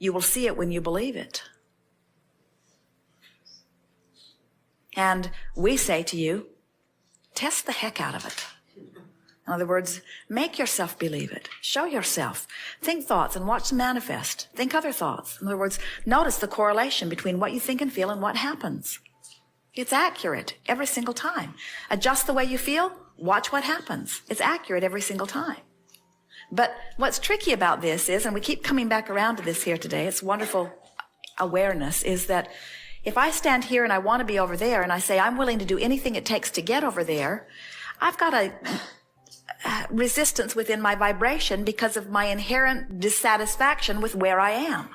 You will see it when you believe it. And we say to you, test the heck out of it. In other words, make yourself believe it. Show yourself. Think thoughts and watch them manifest. Think other thoughts. In other words, notice the correlation between what you think and feel and what happens. It's accurate every single time. Adjust the way you feel, watch what happens. It's accurate every single time. But what's tricky about this is, and we keep coming back around to this here today, it's wonderful awareness, is that if I stand here and I want to be over there and I say I'm willing to do anything it takes to get over there, I've got a resistance within my vibration because of my inherent dissatisfaction with where I am.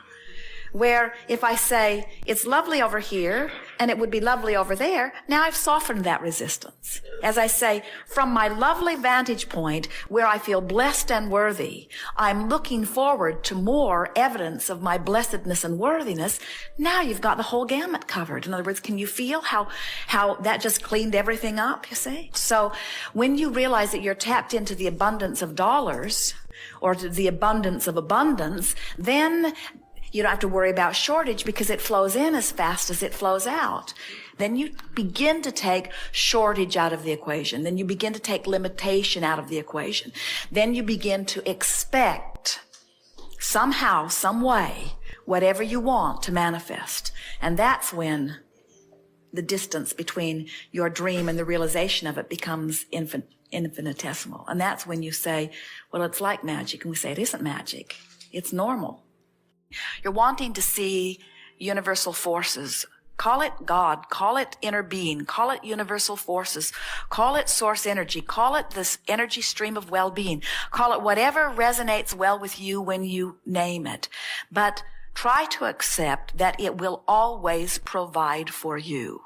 Where if I say it's lovely over here and it would be lovely over there, now I've softened that resistance. As I say, from my lovely vantage point where I feel blessed and worthy, I'm looking forward to more evidence of my blessedness and worthiness. Now you've got the whole gamut covered. In other words, can you feel how that just cleaned everything up, you see? So when you realize that you're tapped into the abundance of dollars or to the abundance of abundance, then you don't have to worry about shortage because it flows in as fast as it flows out. Then you begin to take shortage out of the equation. Then you begin to take limitation out of the equation. Then you begin to expect somehow, some way, whatever you want to manifest. And that's when the distance between your dream and the realization of it becomes infinitesimal. And that's when you say, well, it's like magic. And we say, it isn't magic. It's normal. You're wanting to see universal forces. Call it God, call it inner being, call it universal forces, call it source energy, call it this energy stream of well-being, call it whatever resonates well with you when you name it. But try to accept that it will always provide for you.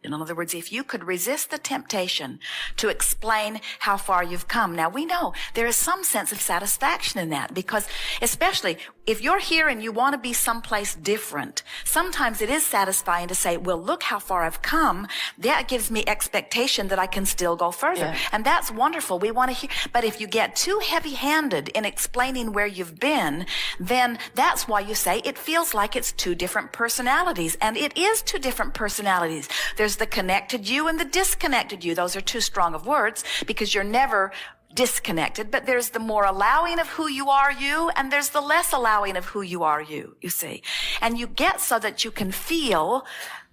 In other words, if you could resist the temptation to explain how far you've come. Now, we know there is some sense of satisfaction in that because especially if you're here and you want to be someplace different, sometimes it is satisfying to say, well, look how far I've come. That gives me expectation that I can still go further. Yeah. And that's wonderful. We want to hear. But if you get too heavy-handed in explaining where you've been, then that's why you say it feels like it's two different personalities. And it is two different personalities. There's the connected you and the disconnected you. Those are too strong of words because you're never disconnected, but there's the more allowing of who you are you, and there's the less allowing of who you are you see. And you get so that you can feel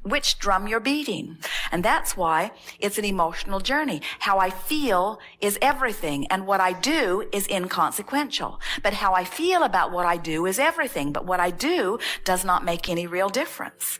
which drum you're beating. And that's why it's an emotional journey. How I feel is everything, and what I do is inconsequential. But how I feel about what I do is everything, but what I do does not make any real difference.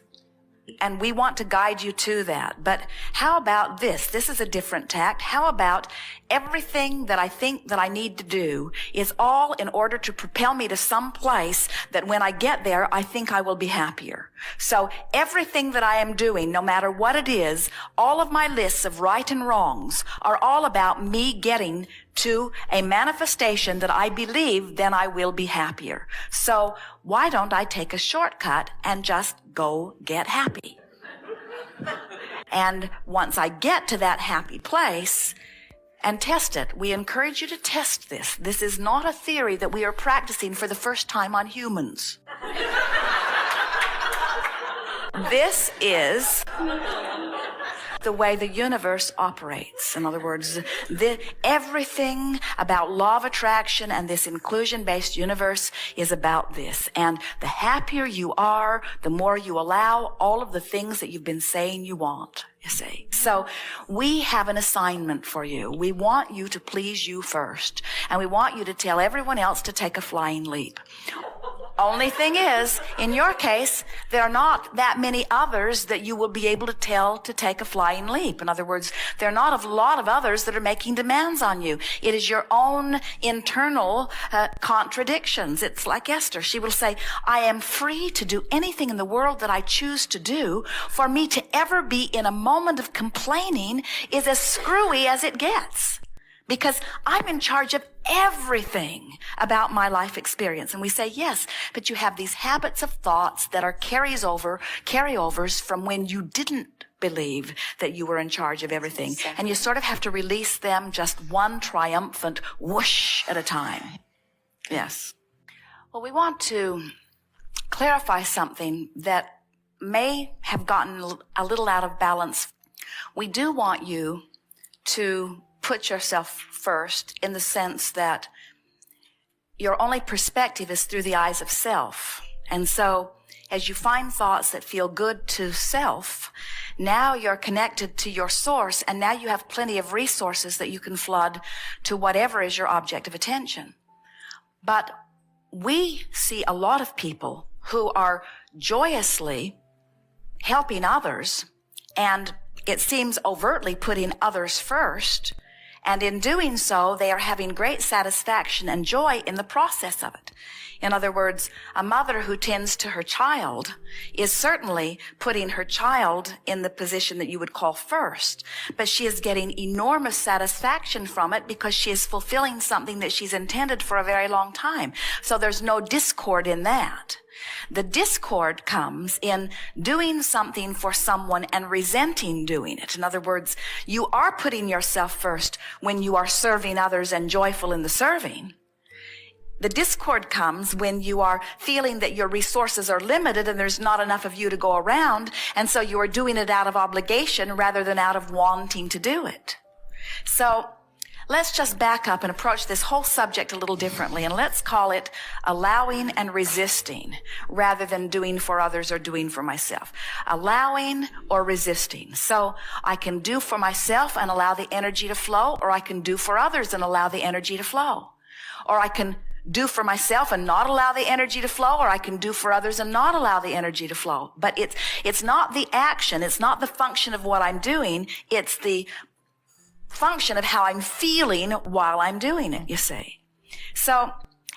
And we want to guide you to that. But how about this? This is a different tact. How about everything that I think that I need to do is all in order to propel me to some place that when I get there, I think I will be happier. So everything that I am doing, no matter what it is, all of my lists of right and wrongs are all about me getting to a manifestation that I believe, then I will be happier. So why don't I take a shortcut and just go get happy? And once I get to that happy place and test it, we encourage you to test this. This is not a theory that we are practicing for the first time on humans. This is the way the universe operates. In other words, everything about law of attraction and this inclusion-based universe is about this. And the happier you are, the more you allow all of the things that you've been saying you want, you see. So we have an assignment for you. We want you to please you first. And we want you to tell everyone else to take a flying leap. Only thing is, in your case, there are not that many others that you will be able to tell to take a flying leap. In other words, there are not a lot of others that are making demands on you. It is your own internal contradictions. It's like Esther. She will say, I am free to do anything in the world that I choose to do. For me to ever be in a moment of complaining is as screwy as it gets. Because I'm in charge of everything about my life experience. And we say, yes, but you have these habits of thoughts that are carryovers from when you didn't believe that you were in charge of everything. Exactly. And you sort of have to release them just one triumphant whoosh at a time. Yes. Well, we want to clarify something that may have gotten a little out of balance. We do want you to put yourself first in the sense that your only perspective is through the eyes of self. And so as you find thoughts that feel good to self, now you're connected to your source, and now you have plenty of resources that you can flood to whatever is your object of attention. But we see a lot of people who are joyously helping others, and it seems overtly putting others first. And in doing so, they are having great satisfaction and joy in the process of it. In other words, a mother who tends to her child is certainly putting her child in the position that you would call first, but she is getting enormous satisfaction from it because she is fulfilling something that she's intended for a very long time. So there's no discord in that. The discord comes in doing something for someone and resenting doing it. In other words, you are putting yourself first when you are serving others and joyful in the serving. The discord comes when you are feeling that your resources are limited and there's not enough of you to go around, and so you are doing it out of obligation rather than out of wanting to do it. So let's just back up and approach this whole subject a little differently, and let's call it allowing and resisting rather than doing for others or doing for myself. Allowing or resisting. So I can do for myself and allow the energy to flow, or I can do for others and allow the energy to flow. Or I can do for myself and not allow the energy to flow, or I can do for others and not allow the energy to flow. But it's not the action, it's not the function of what I'm doing, it's the function of how I'm feeling while I'm doing it, you see. So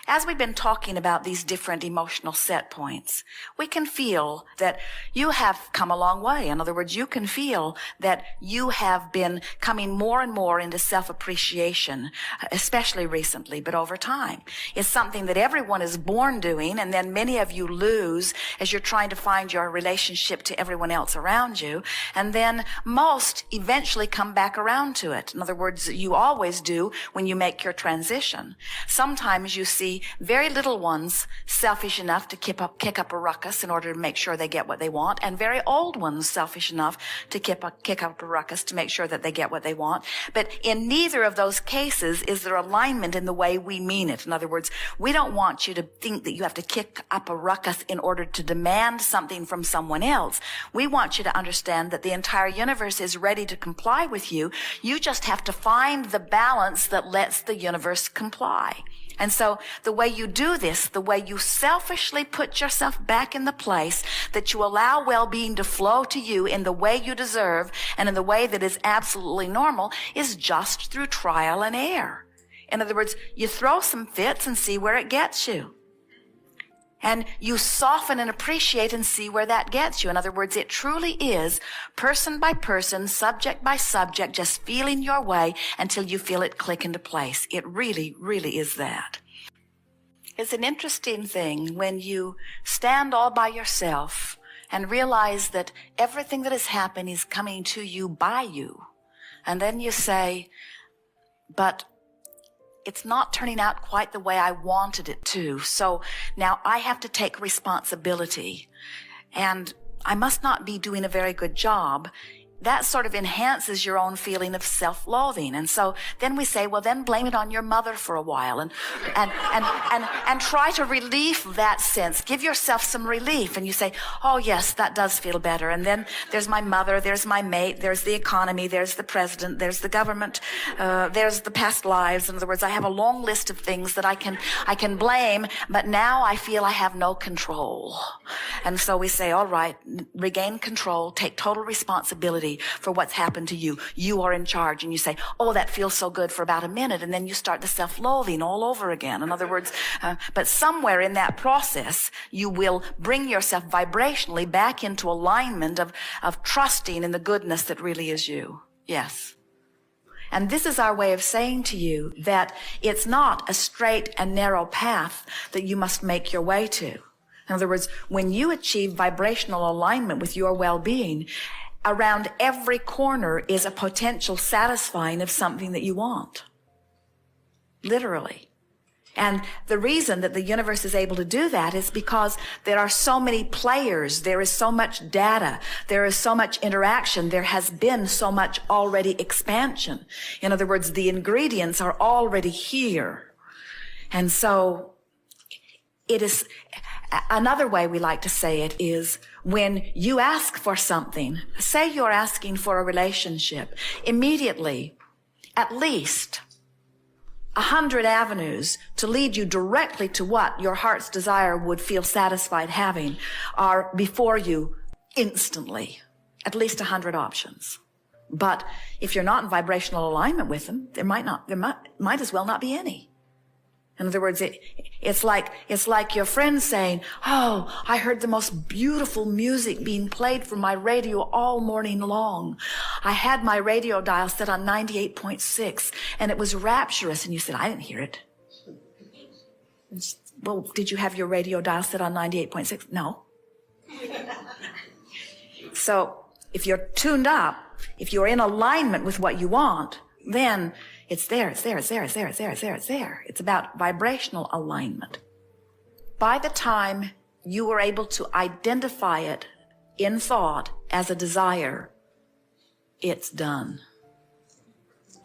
as we've been talking about these different emotional set points, we can feel that you have come a long way. In other words, you can feel that you have been coming more and more into self-appreciation, especially recently, but over time. It's something that everyone is born doing, and then many of you lose as you're trying to find your relationship to everyone else around you, and then most eventually come back around to it. In other words, you always do when you make your transition. Sometimes you see very little ones selfish enough to kick up a ruckus in order to make sure they get what they want, and very old ones selfish enough to kick up a ruckus to make sure that they get what they want. But in neither of those cases is there alignment in the way we mean it. In other words, we don't want you to think that you have to kick up a ruckus in order to demand something from someone else. We want you to understand that the entire universe is ready to comply with you. You just have to find the balance that lets the universe comply. And so the way you do this, the way you selfishly put yourself back in the place that you allow well-being to flow to you in the way you deserve and in the way that is absolutely normal, is just through trial and error. In other words, you throw some fits and see where it gets you. And you soften and appreciate and see where that gets you. In other words, it truly is person by person, subject by subject, just feeling your way until you feel it click into place. It really, really is that. It's an interesting thing when you stand all by yourself and realize that everything that has happened is coming to you by you. And then you say, but it's not turning out quite the way I wanted it to. So now I have to take responsibility, and I must not be doing a very good job. That sort of enhances your own feeling of self-loathing. And so then we say, well, then blame it on your mother for a while and try to relieve that sense. Give yourself some relief. And you say, oh yes, that does feel better. And then there's my mother, there's my mate, there's the economy, there's the president, there's the government, there's the past lives. In other words, I have a long list of things that I can blame, but now I feel I have no control. And so we say, all right, regain control, take total responsibility for what's happened to you. You are in charge. And you say, oh, that feels so good for about a minute. And then you start the self-loathing all over again. In other words, but somewhere in that process, you will bring yourself vibrationally back into alignment of trusting in the goodness that really is you. Yes. And this is our way of saying to you that it's not a straight and narrow path that you must make your way to. In other words, when you achieve vibrational alignment with your well-being, around every corner is a potential satisfying of something that you want. Literally. And the reason that the universe is able to do that is because there are so many players. There is so much data. There is so much interaction. There has been so much already expansion. In other words, the ingredients are already here. And so it is, another way we like to say it is when you ask for something, say you're asking for a relationship, immediately, at least 100 avenues to lead you directly to what your heart's desire would feel satisfied having are before you instantly. At least 100 options. But if you're not in vibrational alignment with them, there might as well not be any. In other words, it's like your friend saying, oh, I heard the most beautiful music being played from my radio all morning long. I had my radio dial set on 98.6 and it was rapturous. And you said, I didn't hear it. Well, did you have your radio dial set on 98.6? No. So if you're tuned up, if you're in alignment with what you want, then it's there, it's there, it's there, it's there, it's there, it's there, it's there. It's about vibrational alignment. By the time you were able to identify it in thought as a desire, it's done.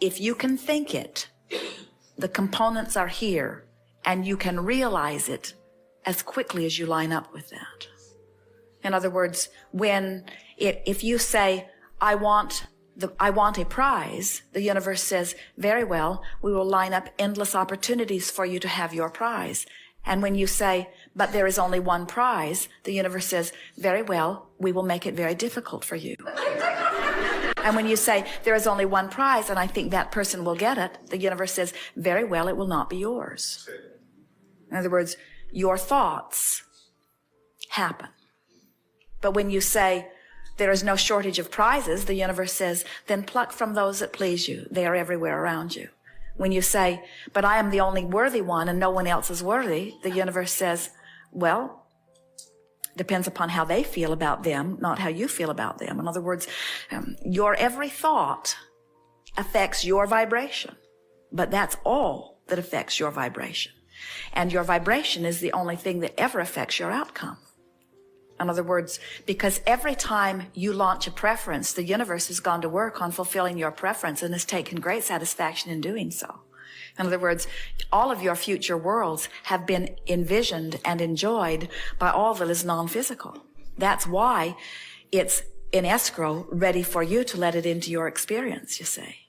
If you can think it, the components are here, and you can realize it as quickly as you line up with that. In other words, if you say, I want a prize, the universe says, very well, we will line up endless opportunities for you to have your prize. And when you say, but there is only one prize, the universe says, very well, we will make it very difficult for you. And when you say, there is only one prize and I think that person will get it, the universe says, very well, it will not be yours. In other words, your thoughts happen. But when you say, there is no shortage of prizes, the universe says, then pluck from those that please you. They are everywhere around you. When you say, but I am the only worthy one and no one else is worthy, the universe says, well, depends upon how they feel about them, not how you feel about them. In other words, your every thought affects your vibration, but that's all that affects your vibration. And your vibration is the only thing that ever affects your outcome. In other words, because every time you launch a preference, the universe has gone to work on fulfilling your preference and has taken great satisfaction in doing so. In other words, all of your future worlds have been envisioned and enjoyed by all that is non-physical. That's why it's in escrow, ready for you to let it into your experience, you see.